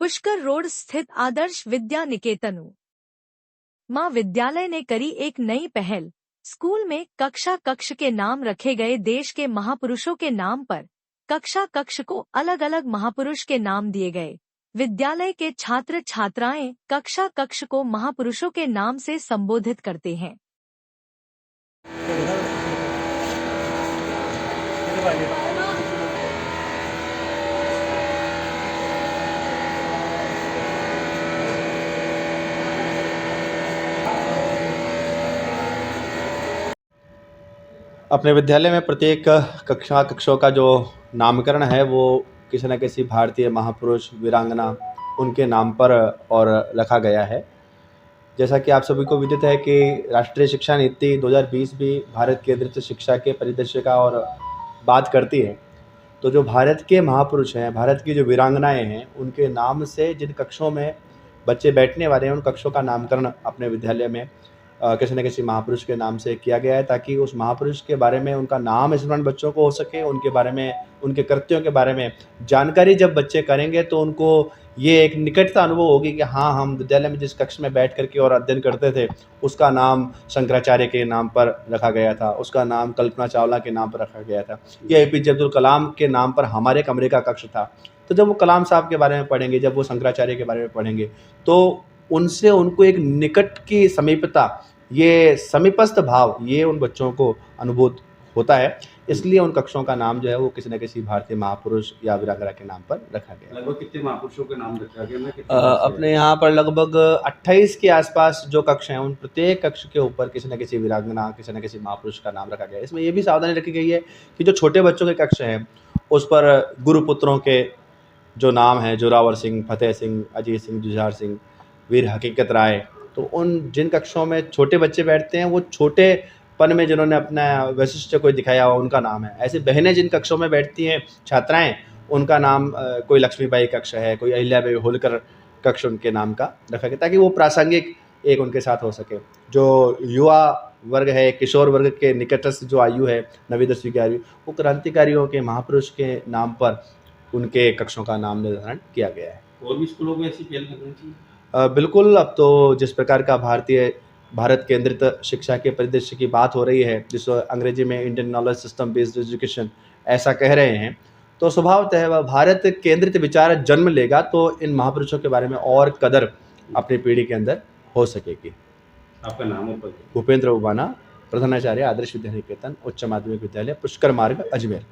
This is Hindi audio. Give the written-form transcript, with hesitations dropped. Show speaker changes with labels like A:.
A: पुष्कर रोड स्थित आदर्श विद्या निकेतन मां विद्यालय ने करी एक नई पहल। स्कूल में कक्षा कक्ष के नाम रखे गए। देश के महापुरुषों के नाम पर कक्षा कक्ष को अलग अलग महापुरुष के नाम दिए गए। विद्यालय के छात्र छात्राएं कक्षा कक्ष को महापुरुषों के नाम से संबोधित करते हैं।
B: अपने विद्यालय में प्रत्येक कक्षों का जो नामकरण है वो किसी न किसी भारतीय महापुरुष वीरांगना उनके नाम पर और रखा गया है। जैसा कि आप सभी को विदित है कि राष्ट्रीय शिक्षा नीति 2020 भी भारत केंद्रित शिक्षा के परिदृश्य का और बात करती है। तो जो भारत के महापुरुष हैं, भारत की जो वीरांगनाएं हैं, उनके नाम से जिन कक्षों में बच्चे बैठने वाले हैं उन कक्षों का नामकरण अपने विद्यालय में किसी न किसी महापुरुष के नाम से किया गया है, ताकि उस महापुरुष के बारे में उनका नाम स्मरण बच्चों को हो सके, उनके बारे में, उनके कृत्यों के बारे में जानकारी जब बच्चे करेंगे तो उनको ये एक निकटता अनुभव होगी कि हाँ, हम विद्यालय में जिस कक्ष में बैठ करके और अध्ययन करते थे उसका नाम शंकराचार्य के नाम पर रखा गया था, उसका नाम कल्पना चावला के नाम पर रखा गया था, या एपीजे अब्दुल कलाम के नाम पर हमारे कमरे का कक्ष था। तो जब वो कलाम साहब के बारे में पढ़ेंगे, जब वो शंकराचार्य के बारे में पढ़ेंगे, तो उनसे उनको एक निकट की समीपता, ये समीपस्थ भाव, ये उन बच्चों को अनुभूत होता है। इसलिए उन कक्षों का नाम जो है वो किसी न किसी भारतीय महापुरुष या वीरांगना के नाम पर रखा गया।
C: लगभग कितने महापुरुषों के नाम रखा गया?
B: अपने यहाँ पर लगभग 28 के आसपास जो कक्ष हैं, उन प्रत्येक कक्ष के ऊपर किसी न किसी वीरांगना, किसी न किसी महापुरुष का नाम रखा गया है। इसमें ये भी सावधानी रखी गई है कि जो छोटे बच्चों के कक्ष हैं उस पर गुरुपुत्रों के जो नाम हैं, जोरावर सिंह, फतेह सिंह, अजीत सिंह, जुझार सिंह, वीर हकीकत राय, तो उन जिन कक्षों में छोटे बच्चे बैठते हैं वो छोटेपन में जिन्होंने अपना वैशिष्ट कोई दिखाया हो उनका नाम है। ऐसे बहनें जिन कक्षों में बैठती हैं, छात्राएं, उनका नाम कोई लक्ष्मीबाई कक्ष है, कोई अहिल्याबाई होलकर कक्ष उनके नाम का रखा गया, ताकि वो प्रासंगिक एक उनके साथ हो सके। जो युवा वर्ग है, किशोर वर्ग के निकटस्थ जो आयु है, 9वीं 10वीं की आयु, वो क्रांतिकारियों के, महापुरुष के नाम पर उनके कक्षों का नाम निर्धारण किया गया है।
C: और भी स्कूलों में ऐसी पहल करनी चाहिए?
B: बिल्कुल। अब तो जिस प्रकार का भारत केंद्रित शिक्षा के परिदृश्य की बात हो रही है, जिसको अंग्रेजी में Indian knowledge system based education ऐसा कह रहे हैं, तो स्वभावतः वह भारत केंद्रित विचार जन्म लेगा तो इन महापुरुषों के बारे में और कदर अपनी पीढ़ी के अंदर हो सकेगी।
C: आपका नाम?
B: भूपेंद्र उबाना, प्रधानाचार्य, आदर्श विद्या निकेतन उच्च माध्यमिक विद्यालय, पुष्कर मार्ग, अजमेर।